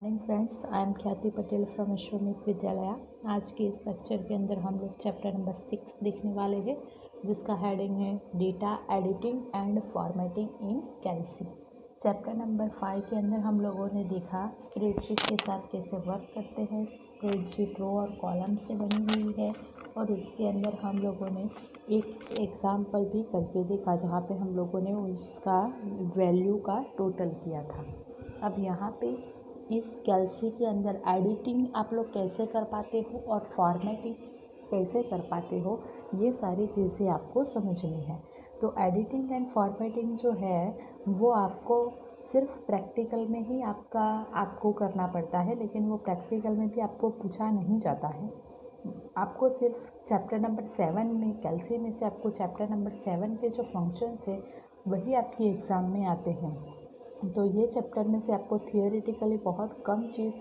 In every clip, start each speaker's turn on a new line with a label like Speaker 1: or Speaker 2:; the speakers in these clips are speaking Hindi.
Speaker 1: मॉर्निंग फ्रेंड्स, आई एम ख्याति पटेल फ्रॉम अश्वमेध विद्यालय। आज के इस लेक्चर के अंदर हम लोग चैप्टर नंबर 6 देखने वाले हैं, जिसका हेडिंग है data editing and formatting in Calc. Chapter number 5 के अंदर हम लोगों ने देखा स्प्रेडशीट के साथ कैसे वर्क करते हैं। स्प्रेडशीट रो और कॉलम से बनी हुई है और उसके अंदर हम लोगों ने एक एग्जाम्पल भी करके देखा, जहाँ पे हम लोगों ने उसका वैल्यू का टोटल किया था। अब यहाँ पे इस कैल्सी के अंदर एडिटिंग आप लोग कैसे कर पाते हो और फॉर्मेटिंग कैसे कर पाते हो, ये सारी चीज़ें आपको समझनी है। तो एडिटिंग एंड फॉर्मेटिंग जो है वो आपको सिर्फ प्रैक्टिकल में ही आपको करना पड़ता है, लेकिन वो प्रैक्टिकल में भी आपको पूछा नहीं जाता है। आपको सिर्फ चैप्टर नंबर 7 में कैल्सी में से आपको चैप्टर नंबर 7 के जो फंक्शंस है वही आपकी एग्ज़ाम में आते हैं। तो ये चैप्टर में से आपको थियोरेटिकली बहुत कम चीज़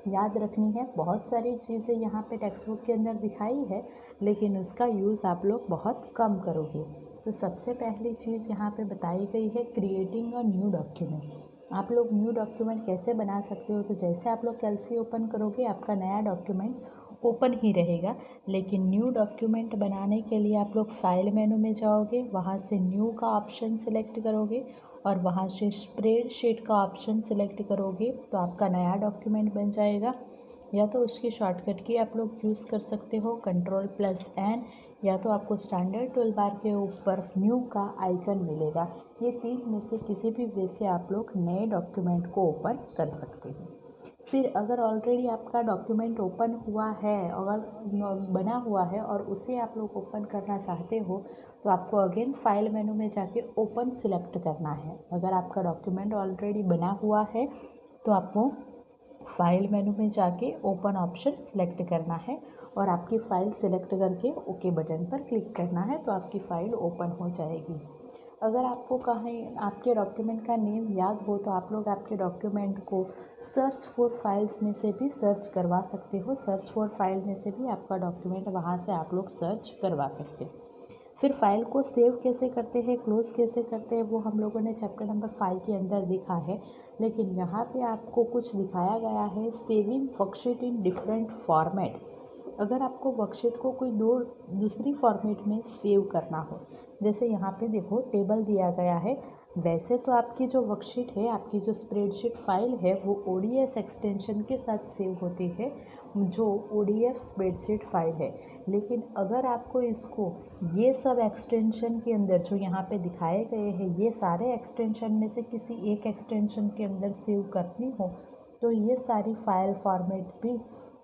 Speaker 1: याद रखनी है। बहुत सारी चीज़ें यहाँ पे टेक्स्ट बुक के अंदर दिखाई है, लेकिन उसका यूज़ आप लोग बहुत कम करोगे। तो सबसे पहली चीज़ यहाँ पे बताई गई है क्रिएटिंग अ न्यू डॉक्यूमेंट। आप लोग न्यू डॉक्यूमेंट कैसे बना सकते हो? तो जैसे आप लोग कैल्सी ओपन करोगे, आपका नया डॉक्यूमेंट ओपन ही रहेगा, लेकिन न्यू डॉक्यूमेंट बनाने के लिए आप लोग फाइल मेनू में जाओगे, वहाँ से न्यू का ऑप्शन सिलेक्ट करोगे और वहाँ से स्प्रेडशीट का ऑप्शन सिलेक्ट करोगे तो आपका नया डॉक्यूमेंट बन जाएगा। या तो उसकी शॉर्टकट की आप लोग यूज़ कर सकते हो Ctrl+N, या तो आपको स्टैंडर्ड टूल बार के ऊपर न्यू का आइकन मिलेगा। ये तीन में से किसी भी वे से आप लोग नए डॉक्यूमेंट को ओपन कर सकते हो। फिर अगर ऑलरेडी आपका डॉक्यूमेंट ओपन हुआ है, अगर बना हुआ है और उसे आप लोग ओपन करना चाहते हो, तो आपको अगेन फाइल मेनू में जाके ओपन सिलेक्ट करना है। अगर आपका डॉक्यूमेंट ऑलरेडी बना हुआ है तो आपको फाइल मेनू में जाके ओपन ऑप्शन सिलेक्ट करना है और आपकी फ़ाइल सिलेक्ट करके ओके बटन पर क्लिक करना है, तो आपकी फ़ाइल ओपन हो जाएगी। अगर आपको कहीं आपके डॉक्यूमेंट का नेम याद हो तो आप लोग आपके डॉक्यूमेंट को सर्च फॉर फाइल्स में से भी सर्च करवा सकते हो। सर्च फॉर फाइल में से भी आपका डॉक्यूमेंट वहाँ से आप लोग सर्च करवा सकते हो। फिर फाइल को सेव कैसे करते हैं, क्लोज़ कैसे करते हैं, वो हम लोगों ने चैप्टर नंबर 5 के अंदर देखा है। लेकिन यहाँ पे आपको कुछ दिखाया गया है, saving worksheet in different format. अगर आपको वर्कशीट को कोई दूसरी फॉर्मेट में सेव करना हो, जैसे यहाँ पे देखो टेबल दिया गया है। वैसे तो आपकी जो वर्कशीट है, आपकी जो स्प्रेडशीट फाइल है, वो ओडीएस एक्सटेंशन के साथ सेव होती है, जो ओडीएफ स्प्रेडशीट फाइल है। लेकिन अगर आपको इसको ये सब एक्सटेंशन के अंदर जो यहाँ पे दिखाए गए हैं, ये सारे एक्सटेंशन में से किसी एक एक्सटेंशन के अंदर सेव करनी हो, तो ये सारी फाइल फॉर्मेट भी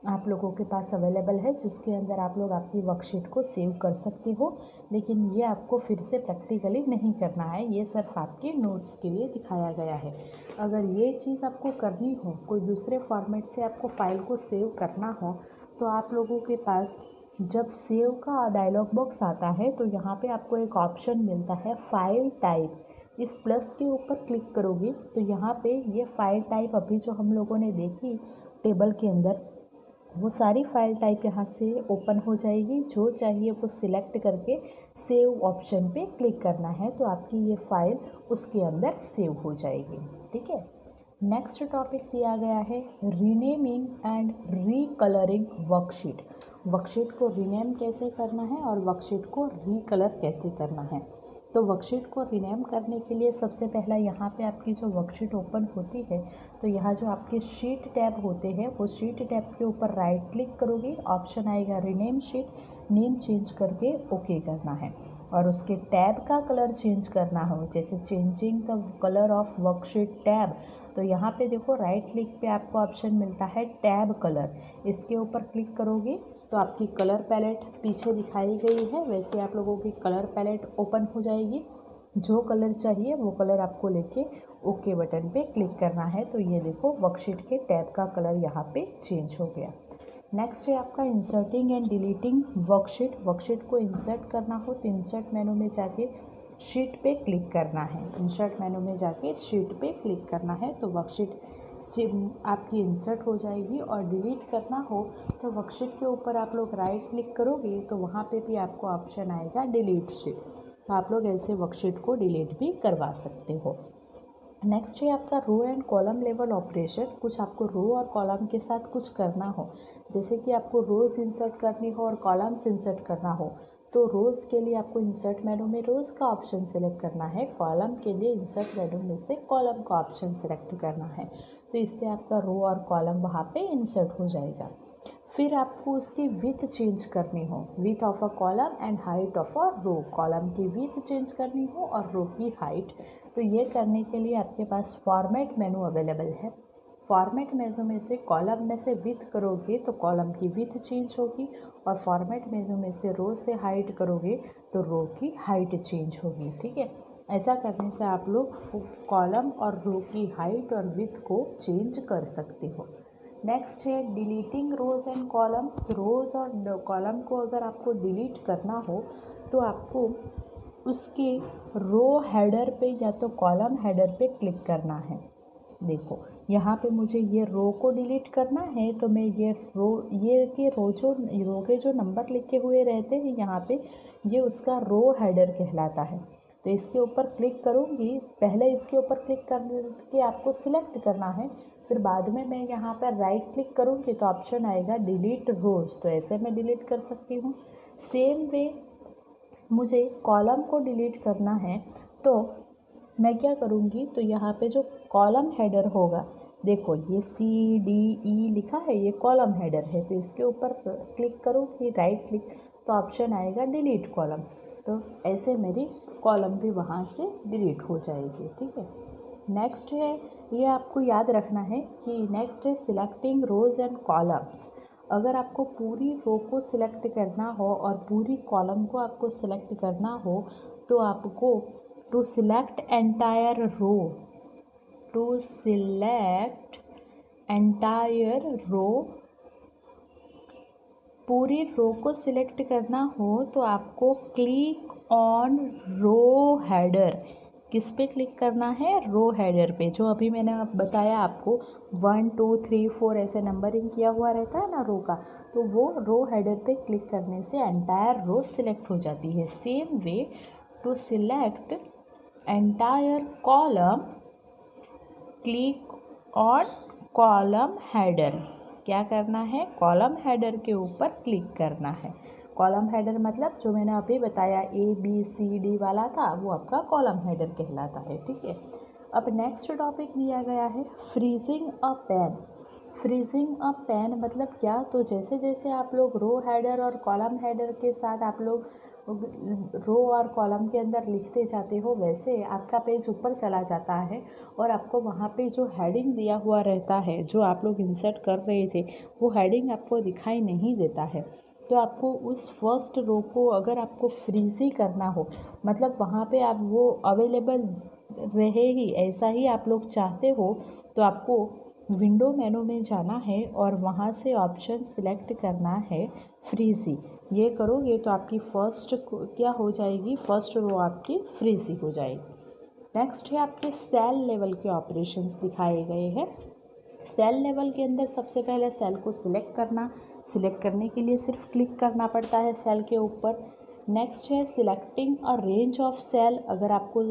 Speaker 1: आप लोगों के पास अवेलेबल है, जिसके अंदर आप लोग आपकी वर्कशीट को सेव कर सकते हो। लेकिन ये आपको फिर से प्रैक्टिकली नहीं करना है, ये सिर्फ आपके नोट्स के लिए दिखाया गया है। अगर ये चीज़ आपको करनी हो, कोई दूसरे फॉर्मेट से आपको फ़ाइल को सेव करना हो, तो आप लोगों के पास जब सेव का डायलॉग बॉक्स आता है तो यहाँ पे आपको एक ऑप्शन मिलता है फाइल टाइप। इस प्लस के ऊपर क्लिक करोगे तो यहाँ पे ये फाइल टाइप अभी जो हम लोगों ने देखी टेबल के अंदर, वो सारी फाइल टाइप यहाँ से ओपन हो जाएगी। जो चाहिए वो सिलेक्ट करके सेव ऑप्शन पे क्लिक करना है, तो आपकी ये फाइल उसके अंदर सेव हो जाएगी। ठीक है। नेक्स्ट टॉपिक दिया गया है रीनेमिंग एंड रीकलरिंग वर्कशीट। वर्कशीट को रीनेम कैसे करना है और वर्कशीट को रीकलर कैसे करना है। तो वर्कशीट को रीनेम करने के लिए सबसे पहला यहाँ पे आपकी जो वर्कशीट ओपन होती है, तो यहाँ जो आपके शीट टैब होते हैं, वो शीट टैब के ऊपर राइट क्लिक करोगे, ऑप्शन आएगा रीनेम शीट, नेम चेंज करके ओके करना है। और उसके टैब का कलर चेंज करना हो, जैसे changing the colour of worksheet tab, तो यहाँ पे देखो राइट क्लिक पे आपको ऑप्शन मिलता है टैब कलर। इसके ऊपर क्लिक करोगे तो आपकी कलर पैलेट पीछे दिखाई गई है, वैसे आप लोगों की कलर पैलेट ओपन हो जाएगी। जो कलर चाहिए वो कलर आपको लेके ओके बटन पे क्लिक करना है। तो ये देखो वर्कशीट के टैब का कलर यहाँ पे चेंज हो गया। नेक्स्ट है आपका inserting and deleting worksheet. Worksheet को इंसर्ट करना हो तो इंसर्ट मेनू में जाके शीट पे क्लिक करना है। इंसर्ट मेनू में जाके शीट पे क्लिक करना है, तो वर्कशीट आपकी इंसर्ट हो जाएगी। और डिलीट करना हो तो वर्कशीट के ऊपर आप लोग राइट क्लिक करोगे तो वहाँ पे भी आपको ऑप्शन आएगा डिलीट शीट, तो आप लोग ऐसे वर्कशीट को डिलीट भी करवा सकते हो। नेक्स्ट है आपका row and column level operation. कुछ आपको रो और कॉलम के साथ कुछ करना हो, जैसे कि आपको रोज़ इंसर्ट करनी हो और कॉलम्स इंसर्ट करना हो, तो रोज़ के लिए आपको इंसर्ट मेनू में रोज़ का ऑप्शन सेलेक्ट करना है, कॉलम के लिए इंसर्ट मेनू में से कॉलम का ऑप्शन सेलेक्ट करना है। तो इससे आपका रो और कॉलम वहाँ पे इंसर्ट हो जाएगा। फिर आपको उसकी विथ चेंज करनी हो, width of a column and height of a row. Column की विथ चेंज करनी हो और रो की हाइट। तो ये करने के लिए आपके पास फॉर्मेट मेनू अवेलेबल है। फॉर्मेट मेनू में से कॉलम में से विथ करोगे तो कॉलम की विथ चेंज होगी, और फॉर्मेट मेनू में से रो से हाइट करोगे तो रो की हाइट चेंज होगी। ठीक है, ऐसा करने से आप लोग कॉलम और रो की हाइट और विथ को चेंज कर सकते हो। नेक्स्ट है डिलीटिंग रोज़ एंड कॉलम्स। रोज़ और कॉलम को अगर आपको डिलीट करना हो तो आपको उसके रो हेडर पे या तो कॉलम हेडर पे क्लिक करना है। देखो यहाँ पे मुझे ये रो को डिलीट करना है, तो मैं ये रो के जो नंबर लिखे हुए रहते हैं यहाँ पे, ये उसका रो हेडर कहलाता है। तो इसके ऊपर क्लिक करूँगी, पहले इसके ऊपर क्लिक करके आपको सिलेक्ट करना है, फिर बाद में मैं यहाँ पर राइट क्लिक करूँगी तो ऑप्शन आएगा डिलीट रोज़, तो ऐसे मैं डिलीट कर सकती हूँ। सेम वे मुझे कॉलम को डिलीट करना है तो मैं क्या करूँगी, तो यहाँ पे जो कॉलम हेडर होगा, देखो ये CDE लिखा है, ये कॉलम हेडर है, तो इसके ऊपर क्लिक करूँगी राइट क्लिक, तो ऑप्शन आएगा डिलीट कॉलम। तो ऐसे मेरी कॉलम भी वहाँ से डिलीट हो जाएगी। ठीक है, नेक्स्ट है, ये आपको याद रखना है कि नेक्स्ट है सिलेक्टिंग रोज़ एंड कॉलम्स। अगर आपको पूरी रो को सिलेक्ट करना हो और पूरी कॉलम को आपको सिलेक्ट करना हो तो आपको to select entire row, to select entire row, पूरी रो को सिलेक्ट करना हो तो आपको क्लिक ऑन रो हेडर। किस पे क्लिक करना है? रो हेडर पे। जो अभी मैंने बताया आपको 1 2 3 4 ऐसे नंबरिंग किया हुआ रहता है ना रो का, तो वो रो हेडर पे क्लिक करने से एंटायर रो सिलेक्ट हो जाती है। Same way to select entire column, click on column header. क्या करना है? कॉलम हेडर के ऊपर क्लिक करना है। कॉलम हेडर मतलब जो मैंने अभी बताया ABCD वाला था, वो आपका कॉलम हेडर कहलाता है। ठीक है, अब नेक्स्ट टॉपिक दिया गया है फ्रीजिंग अ पेन। फ्रीजिंग अ पेन मतलब क्या? तो जैसे जैसे आप लोग रो हेडर और कॉलम हेडर के साथ आप लोग रो और कॉलम के अंदर लिखते जाते हो, वैसे आपका पेज ऊपर चला जाता है और आपको वहाँ पे जो हेडिंग दिया हुआ रहता है, जो आप लोग इंसर्ट कर रहे थे, वो हेडिंग आपको दिखाई नहीं देता है। तो आपको उस फर्स्ट रो को अगर आपको फ्रीजी करना हो, मतलब वहाँ पे आप वो अवेलेबल रहे ही, ऐसा ही आप लोग चाहते हो, तो आपको विंडो मेनू में जाना है और वहाँ से ऑप्शन सिलेक्ट करना है फ्रीजी। ये करोगे तो आपकी फर्स्ट क्या हो जाएगी? फर्स्ट रो आपकी फ्रीजी हो जाएगी। नेक्स्ट है आपके सेल लेवल के ऑपरेशंस दिखाए गए हैं। सेल लेवल के अंदर सबसे पहले सेल को सिलेक्ट करना, सिलेक्ट करने के लिए सिर्फ क्लिक करना पड़ता है सेल के ऊपर। नेक्स्ट है selecting a range of cell. अगर आपको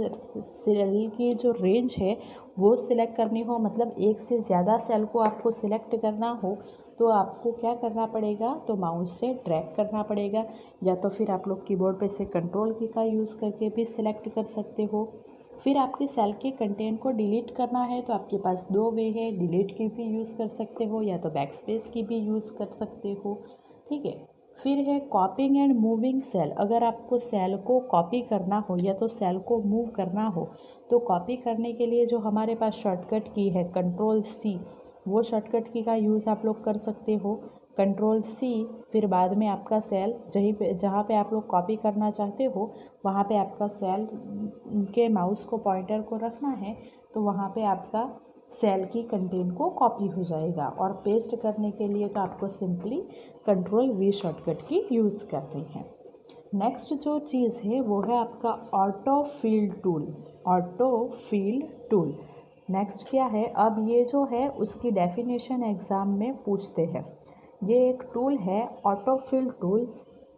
Speaker 1: सेल की जो रेंज है वो सिलेक्ट करनी हो, मतलब एक से ज़्यादा सेल को आपको सिलेक्ट करना हो, तो आपको क्या करना पड़ेगा? तो माउस से ड्रैग करना पड़ेगा, या तो फिर आप लोग कीबोर्ड पे से कंट्रोल की का यूज़ करके भी सिलेक्ट कर सकते हो। फिर आपके सेल के कंटेंट को डिलीट करना है तो आपके पास दो वे है, डिलीट की भी यूज़ कर सकते हो या तो बैक स्पेस की भी यूज़ कर सकते हो। ठीक है, फिर है कॉपिंग एंड मूविंग सेल। अगर आपको सेल को कॉपी करना हो या तो सेल को मूव करना हो, तो कॉपी करने के लिए जो हमारे पास शॉर्टकट की है Ctrl+C, वो शॉर्टकट की का यूज़ आप लोग कर सकते हो। Ctrl+C, फिर बाद में आपका सेल जहाँ पे आप लोग कॉपी करना चाहते हो, वहाँ पे आपका सेल के माउस को पॉइंटर को रखना है, तो वहाँ पे आपका सेल की कंटेंट को कॉपी हो जाएगा। और पेस्ट करने के लिए तो आपको सिंपली Ctrl+V शॉर्टकट की यूज़ करनी है। नेक्स्ट जो चीज़ है वो है आपका auto fill tool. Auto fill tool next क्या है? अब ये जो है उसकी डेफिनेशन एग्ज़ाम में पूछते हैं। ये एक टूल है auto fill tool,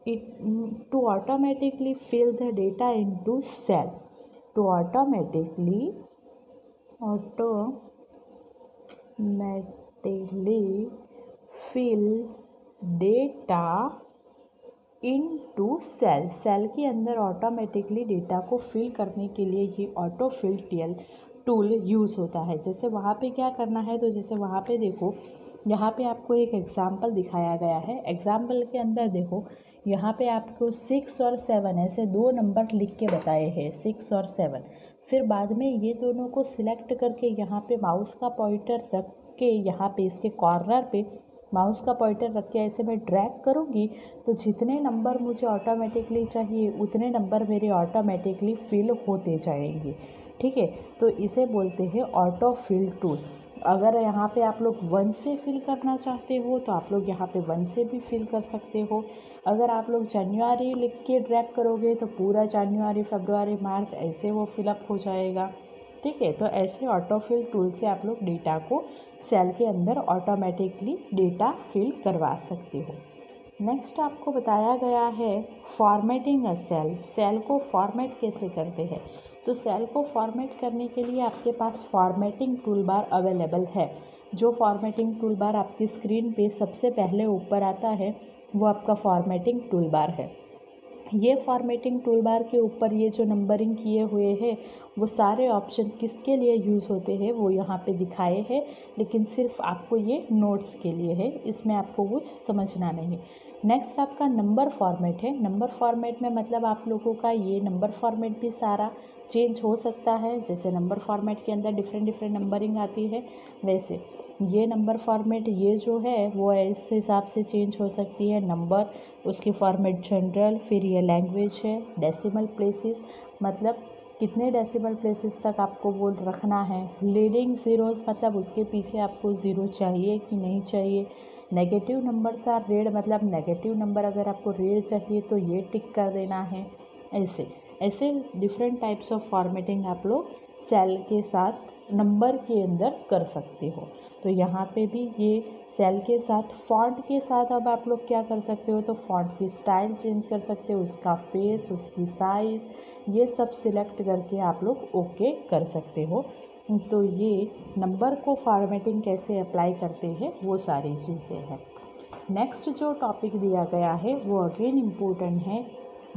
Speaker 1: it to automatically fill the data into cell, to automatically automatically fill data into cell के अंदर ऑटोमेटिकली डेटा को फिल करने के लिए ये ऑटो फिल टूल यूज़ होता है। जैसे वहाँ पे क्या करना है, तो जैसे वहाँ पे देखो, यहाँ पे आपको एक एग्ज़ाम्पल दिखाया गया है। एग्ज़ाम्पल के अंदर देखो, यहाँ पे आपको 6 और 7 ऐसे दो नंबर लिख के बताए हैं, 6 और 7। फिर बाद में ये दोनों को सिलेक्ट करके यहाँ पे माउस का पॉइंटर रख के, यहाँ पे इसके कॉर्नर पे माउस का पॉइंटर रख के ऐसे मैं ड्रैग करूँगी तो जितने नंबर मुझे ऑटोमेटिकली चाहिए उतने नंबर मेरे ऑटोमेटिकली फिल होते जाएंगे। ठीक है, तो इसे बोलते हैं ऑटो फिल टूल। अगर यहाँ पे आप लोग 1 से फिल करना चाहते हो तो आप लोग यहाँ पे 1 से भी फिल कर सकते हो। अगर आप लोग जनवरी लिख के ड्रैग करोगे तो पूरा जनवरी, फरवरी, मार्च ऐसे वो फिलअप हो जाएगा। ठीक है, तो ऐसे ऑटो फिल टूल से आप लोग डेटा को सेल के अंदर ऑटोमेटिकली डेटा फिल करवा सकते हो। नेक्स्ट आपको बताया गया है फॉर्मेटिंग अ सेल। सेल को फॉर्मेट कैसे करते हैं, तो सेल को फॉर्मेट करने के लिए आपके पास फॉर्मेटिंग टूल बार अवेलेबल है। जो फॉर्मेटिंग टूल बार आपकी स्क्रीन पे सबसे पहले ऊपर आता है वो आपका फॉर्मेटिंग टूल बार है। ये फॉर्मेटिंग टूल बार के ऊपर ये जो नंबरिंग किए हुए हैं वो सारे ऑप्शन किसके लिए यूज़ होते हैं वो यहाँ पे दिखाए हैं, लेकिन सिर्फ आपको ये नोट्स के लिए है, इसमें आपको कुछ समझना नहीं। नेक्स्ट आपका नंबर फॉर्मेट है। नंबर फॉर्मेट में मतलब आप लोगों का ये नंबर फॉर्मेट भी सारा चेंज हो सकता है। जैसे नंबर फॉर्मेट के अंदर डिफरेंट नंबरिंग आती है, वैसे ये नंबर फॉर्मेट ये जो है वो इस हिसाब से चेंज हो सकती है। नंबर, उसकी फॉर्मेट जनरल, फिर ये लैंग्वेज है, डेसिमल प्लेसेस मतलब कितने डेसिमल प्लेसेस तक आपको वो रखना है। लीडिंग ज़ीरोज़ मतलब उसके पीछे आपको ज़ीरो चाहिए कि नहीं चाहिए। नेगेटिव नंबर्स आर रेड मतलब नेगेटिव नंबर अगर आपको रेड चाहिए तो ये टिक कर देना है। ऐसे ऐसे डिफरेंट टाइप्स ऑफ फॉर्मेटिंग आप लोग सेल के साथ नंबर के अंदर कर सकते हो। तो यहाँ पे भी ये सेल के साथ फॉन्ट के साथ अब आप लोग क्या कर सकते हो, तो फॉन्ट की स्टाइल चेंज कर सकते हो, उसका फेस, उसकी साइज़, ये सब सिलेक्ट करके आप लोग ओके कर सकते हो। तो ये नंबर को फॉर्मेटिंग कैसे अप्लाई करते हैं वो सारी चीज़ें हैं। नेक्स्ट जो टॉपिक दिया गया है वो अगेन इम्पोर्टेंट है,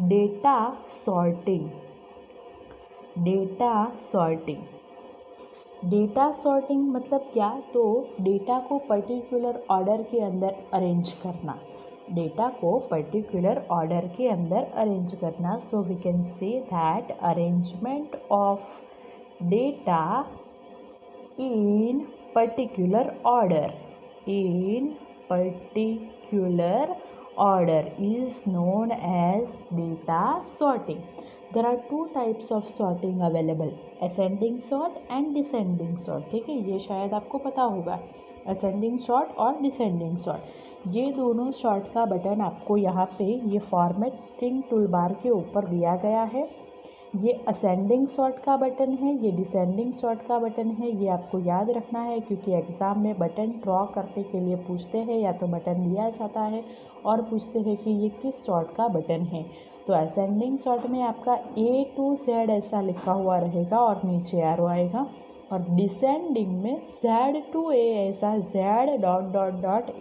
Speaker 1: data sorting. Data sorting, data sorting मतलब क्या, तो डेटा को पर्टिकुलर ऑर्डर के अंदर अरेंज करना। डेटा को पर्टिकुलर ऑर्डर के अंदर अरेंज करना। So we can say that arrangement of data in particular order is known as data sorting. There are two types of sorting available, ascending sort and descending sort। ठीक है, ये शायद आपको पता होगा, ascending sort और descending sort। ये दोनों सॉर्ट का बटन आपको यहाँ पे ये फॉर्मेटिंग टूल बार के ऊपर दिया गया है। ये असेंडिंग सॉर्ट का बटन है, ये डिसेंडिंग सॉर्ट का बटन है। ये आपको याद रखना है क्योंकि एग्ज़ाम में बटन ड्रॉ करने के लिए पूछते हैं, या तो बटन दिया जाता है और पूछते हैं कि ये किस सॉर्ट का बटन है। तो असेंडिंग सॉर्ट में आपका A to Z ऐसा लिखा हुआ रहेगा और नीचे एरो आएगा, और डिसेंडिंग में Z to A ऐसा Z ...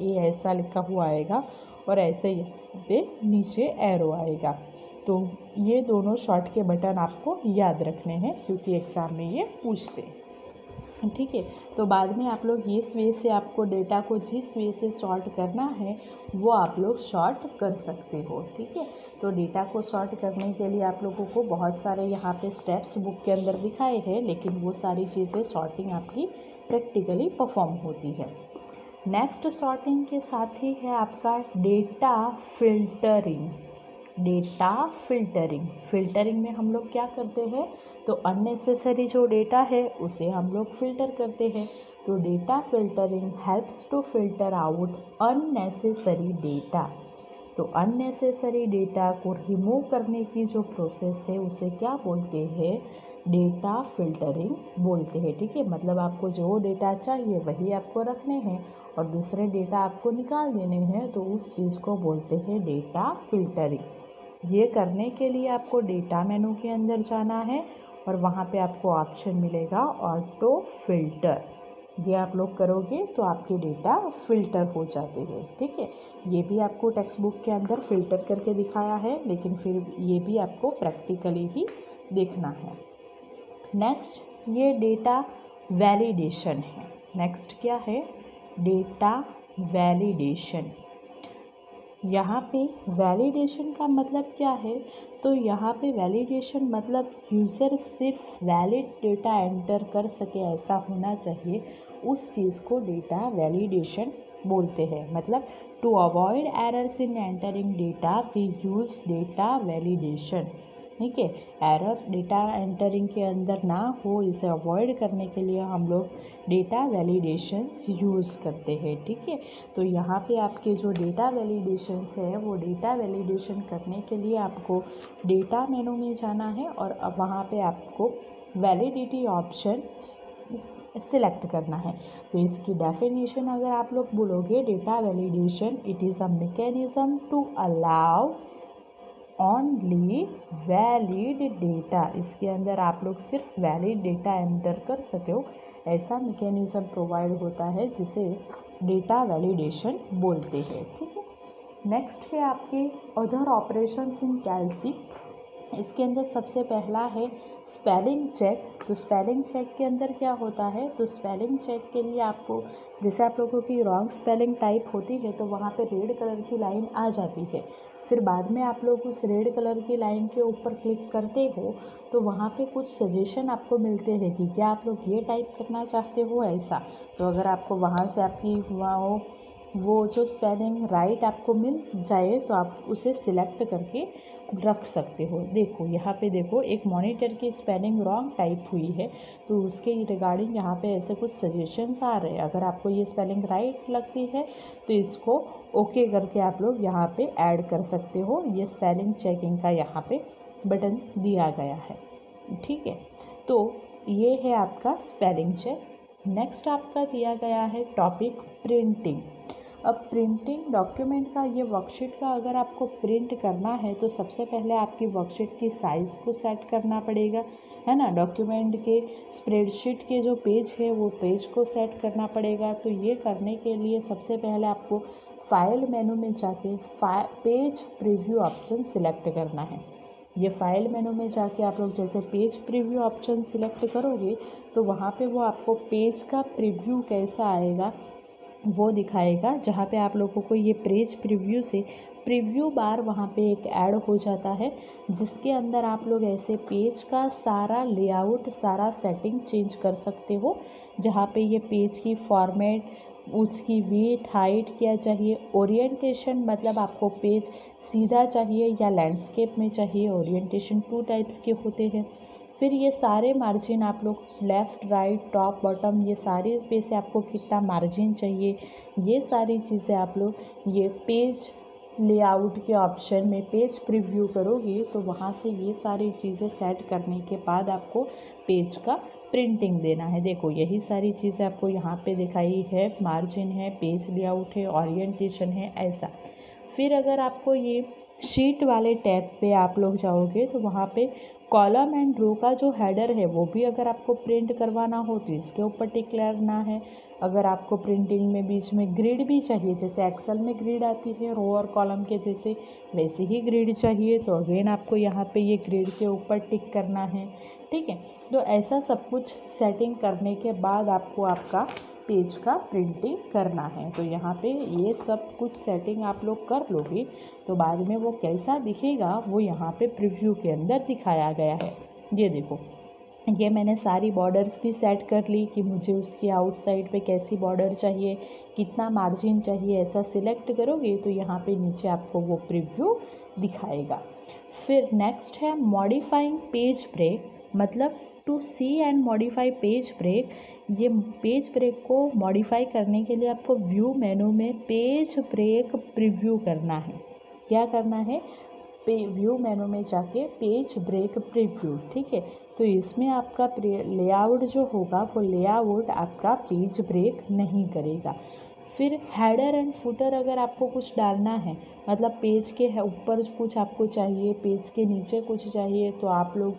Speaker 1: A ऐसा लिखा हुआ आएगा और ऐसे यहाँ पे नीचे एरो आएगा। तो ये दोनों शॉर्ट के बटन आपको याद रखने हैं क्योंकि एग्ज़ाम में ये पूछते हैं। ठीक है, तो बाद में आप लोग इस वे से आपको डेटा को जिस वे से सॉर्ट करना है वो आप लोग सॉर्ट कर सकते हो। ठीक है, तो डेटा को सॉर्ट करने के लिए आप लोगों को बहुत सारे यहाँ पे स्टेप्स बुक के अंदर दिखाए हैं, लेकिन वो सारी चीज़ें सॉर्टिंग आपकी प्रैक्टिकली परफॉर्म होती है। नेक्स्ट सॉर्टिंग के साथ ही है आपका data filtering. Data filtering, filtering में हम लोग क्या करते हैं, तो अननेसेसरी जो डेटा है उसे हम लोग फिल्टर करते हैं। तो data filtering helps to filter out unnecessary data. तो अननेसेसरी डेटा को रिमूव करने की जो प्रोसेस है उसे क्या बोलते हैं, डेटा फिल्टरिंग बोलते हैं। ठीक है, मतलब आपको जो डेटा चाहिए वही आपको रखने हैं और दूसरे डेटा आपको निकाल देने हैं, तो उस चीज़ को बोलते हैं डेटा फिल्टरिंग। ये करने के लिए आपको डेटा मेनू के अंदर जाना है और वहाँ पे आपको ऑप्शन मिलेगा ऑटो फिल्टर। ये आप लोग करोगे तो आपके डेटा फ़िल्टर हो जाते हैं। ठीक है, ये भी आपको टेक्स्ट बुक के अंदर फ़िल्टर करके दिखाया है, लेकिन फिर ये भी आपको प्रैक्टिकली ही देखना है। नेक्स्ट ये डेटा वैलिडेशन है। नेक्स्ट क्या है? Data validation. यहाँ पे वैलिडेशन का मतलब क्या है? तो यहाँ पे वैलिडेशन मतलब यूज़र सिर्फ वैलिड डेटा एंटर कर सके ऐसा होना चाहिए, उस चीज़ को डेटा वैलिडेशन बोलते हैं। मतलब to avoid errors in entering data we use data validation. ठीक है, एरर डेटा एंटरिंग के अंदर ना हो, इसे अवॉइड करने के लिए हम लोग डेटा वैलिडेशंस यूज़ करते हैं। ठीक है, तो यहाँ पे आपके जो डेटा वैलिडेशंस है वो डेटा वैलिडेशन करने के लिए आपको डेटा मेनू में जाना है और अब वहाँ पे आपको वैलिडिटी ऑप्शन सिलेक्ट करना है। तो इसकी डेफिनेशन अगर आप लोग बोलोगे, data validation it is a mechanism to allow only valid data. इसके अंदर आप लोग सिर्फ वैलिड डेटा एंटर कर सके हो, ऐसा मैकेनिज्म प्रोवाइड होता है जिसे डेटा वैलिडेशन बोलते हैं। ठीक है, नेक्स्ट है आपके अदर ऑपरेशंस इन कैलसी। इसके अंदर सबसे पहला है स्पेलिंग चेक। तो स्पेलिंग चेक के अंदर क्या होता है? तो स्पेलिंग चेक के लिए आपको, जैसे आप लोगों की रॉन्ग स्पेलिंग टाइप होती है तो वहाँ पे रेड कलर की लाइन आ जाती है। फिर बाद में आप लोग उस रेड कलर की लाइन के ऊपर क्लिक करते हो तो वहाँ पे कुछ सजेशन आपको मिलते हैं कि क्या आप लोग ये टाइप करना चाहते हो ऐसा। तो अगर आपको वहाँ से आपकी वो जो स्पेलिंग राइट आपको मिल जाए तो आप उसे सिलेक्ट करके रख सकते हो। देखो यहाँ पे देखो, एक मॉनिटर की स्पेलिंग रॉन्ग टाइप हुई है तो उसके रिगार्डिंग यहाँ पे ऐसे कुछ सजेशंस आ रहे हैं। अगर आपको ये स्पेलिंग राइट लगती है तो इसको ओके करके आप लोग यहाँ पे ऐड कर सकते हो। ये स्पेलिंग चेकिंग का यहाँ पे बटन दिया गया है। ठीक है, तो ये है आपका स्पेलिंग चेक। नेक्स्ट आपका दिया गया है टॉपिक प्रिंटिंग। अब प्रिंटिंग डॉक्यूमेंट का, ये वर्कशीट का अगर आपको प्रिंट करना है तो सबसे पहले आपकी वर्कशीट की साइज़ को सेट करना पड़ेगा, है ना। डॉक्यूमेंट के स्प्रेडशीट के जो पेज है वो पेज को सेट करना पड़ेगा। तो ये करने के लिए सबसे पहले आपको फाइल मेनू में जाके पेज प्रीव्यू ऑप्शन सिलेक्ट करना है। ये फाइल मेनू में जाके आप लोग जैसे पेज प्रीव्यू ऑप्शन सिलेक्ट करोगे तो वहाँ पे वो आपको पेज का प्रीव्यू कैसा आएगा वो दिखाएगा, जहाँ पे आप लोगों को ये पेज प्रीव्यू से प्रीव्यू बार वहाँ पे एक ऐड हो जाता है, जिसके अंदर आप लोग ऐसे पेज का सारा लेआउट, सारा सेटिंग चेंज कर सकते हो। जहाँ पे ये पेज की फॉर्मेट, उसकी विड्थ, हाइट क्या चाहिए, ओरिएंटेशन मतलब आपको पेज सीधा चाहिए या लैंडस्केप में चाहिए, ओरिएंटेशन 2 टाइप्स के होते हैं। फिर ये सारे मार्जिन आप लोग लेफ़्ट, राइट, टॉप, बॉटम, ये सारे पे से आपको कितना मार्जिन चाहिए, ये सारी चीज़ें आप लोग ये पेज लेआउट के ऑप्शन में पेज प्रीव्यू करोगे तो वहाँ से ये सारी चीज़ें सेट करने के बाद आपको पेज का प्रिंटिंग देना है। देखो यही सारी चीज़ें आपको यहाँ पे दिखाई है, मार्जिन है, पेज लेआउट है, ओरिएंटेशन है, ऐसा। फिर अगर आपको ये शीट वाले टैब पे आप लोग जाओगे तो वहाँ पे कॉलम एंड रो का जो हेडर है वो भी अगर आपको प्रिंट करवाना हो तो इसके ऊपर टिक करना है। अगर आपको प्रिंटिंग में बीच में ग्रिड भी चाहिए, जैसे एक्सेल में ग्रिड आती है रो और कॉलम के जैसे, वैसे ही ग्रिड चाहिए तो अगेन आपको यहाँ पे ये ग्रिड के ऊपर टिक करना है। ठीक है, तो ऐसा सब कुछ सेटिंग करने के बाद आपको आपका पेज का प्रिंटिंग करना है। तो यहाँ पे ये सब कुछ सेटिंग आप लोग कर लोगे तो बाद में वो कैसा दिखेगा वो यहाँ पे प्रीव्यू के अंदर दिखाया गया है। ये देखो, ये मैंने सारी बॉर्डर्स भी सेट कर ली कि मुझे उसकी आउटसाइड पे कैसी बॉर्डर चाहिए, कितना मार्जिन चाहिए, ऐसा सिलेक्ट करोगे तो यहाँ पे नीचे आपको वो प्रीव्यू दिखाएगा। फिर नेक्स्ट है मॉडिफाइंग पेज ब्रेक, मतलब to see and modify page break. ये पेज ब्रेक को मॉडिफाई करने के लिए आपको व्यू मेनू में पेज ब्रेक प्रीव्यू करना है। क्या करना है? व्यू मेनू में जाके पेज ब्रेक प्रीव्यू। ठीक है, तो इसमें आपका लेआउट जो होगा वो लेआउट आपका पेज ब्रेक नहीं करेगा। फिर हेडर एंड फुटर अगर आपको कुछ डालना है, मतलब पेज के ऊपर कुछ आपको चाहिए, पेज के नीचे कुछ चाहिए, तो आप लोग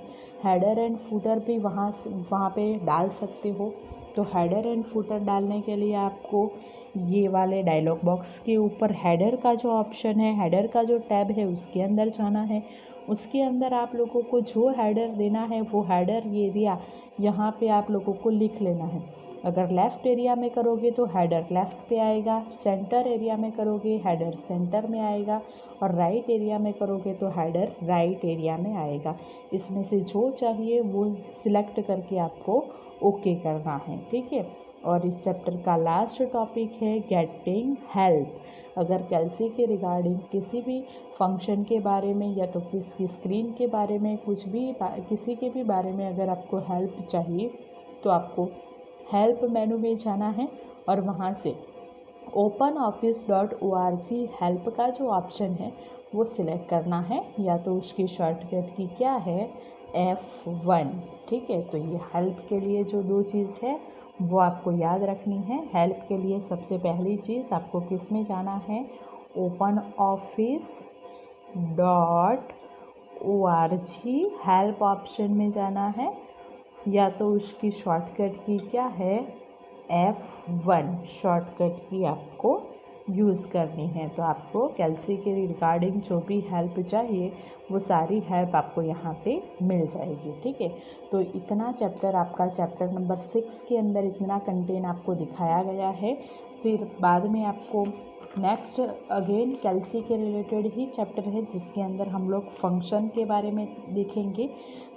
Speaker 1: हेडर एंड फुटर भी वहाँ पे डाल सकते हो। तो हेडर एंड फुटर डालने के लिए आपको ये वाले डायलॉग बॉक्स के ऊपर हेडर का जो ऑप्शन है, हेडर का जो टैब है उसके अंदर जाना है। उसके अंदर आप लोगों को जो हेडर देना है वो हेडर एरिया यहाँ पे आप लोगों को लिख लेना है। अगर लेफ़्ट एरिया में करोगे तो हेडर लेफ़्ट पे आएगा, सेंटर एरिया में करोगे हेडर सेंटर में आएगा, और राइट एरिया में करोगे तो हेडर राइट एरिया में आएगा। इसमें से जो चाहिए वो सिलेक्ट करके आपको ओके करना है, ठीक है। और इस चैप्टर का लास्ट टॉपिक है गेटिंग हेल्प। अगर कैल्सी के रिगार्डिंग किसी भी फंक्शन के बारे में या तो किसी स्क्रीन के बारे में कुछ भी किसी के भी बारे में अगर आपको हेल्प चाहिए तो आपको हेल्प मेनू में जाना है और वहाँ से openoffice.org हेल्प का जो ऑप्शन है वो सिलेक्ट करना है, या तो उसकी शॉर्टकट की क्या है F1, ठीक है। तो ये हेल्प के लिए जो दो चीज़ है वो आपको याद रखनी है। हेल्प के लिए सबसे पहली चीज़ आपको किस में जाना है, openoffice.org हेल्प ऑप्शन में जाना है, या तो उसकी शॉर्टकट की क्या है F1 शॉर्टकट की आपको यूज़ करनी है। तो आपको कैल्सी के रिगार्डिंग जो भी हेल्प चाहिए वो सारी हेल्प आपको यहाँ पे मिल जाएगी, ठीक है। तो इतना चैप्टर आपका चैप्टर नंबर 6 के अंदर इतना कंटेंट आपको दिखाया गया है। फिर बाद में आपको नेक्स्ट अगेन कैल्सी के रिलेटेड ही चैप्टर है जिसके अंदर हम लोग फंक्शन के बारे में देखेंगे।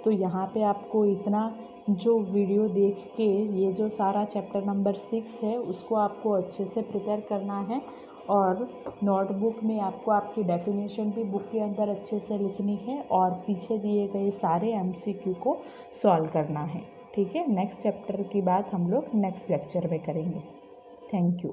Speaker 1: तो यहाँ पे आपको इतना जो वीडियो देख के ये जो सारा चैप्टर नंबर 6 है उसको आपको अच्छे से प्रिपेयर करना है, और नोटबुक में आपको आपकी डेफिनेशन भी बुक के अंदर अच्छे से लिखनी है, और पीछे दिए गए सारे MCQ को सॉल्व करना है, ठीक है। नेक्स्ट चैप्टर की बात हम लोग नेक्स्ट लेक्चर में करेंगे। Thank you.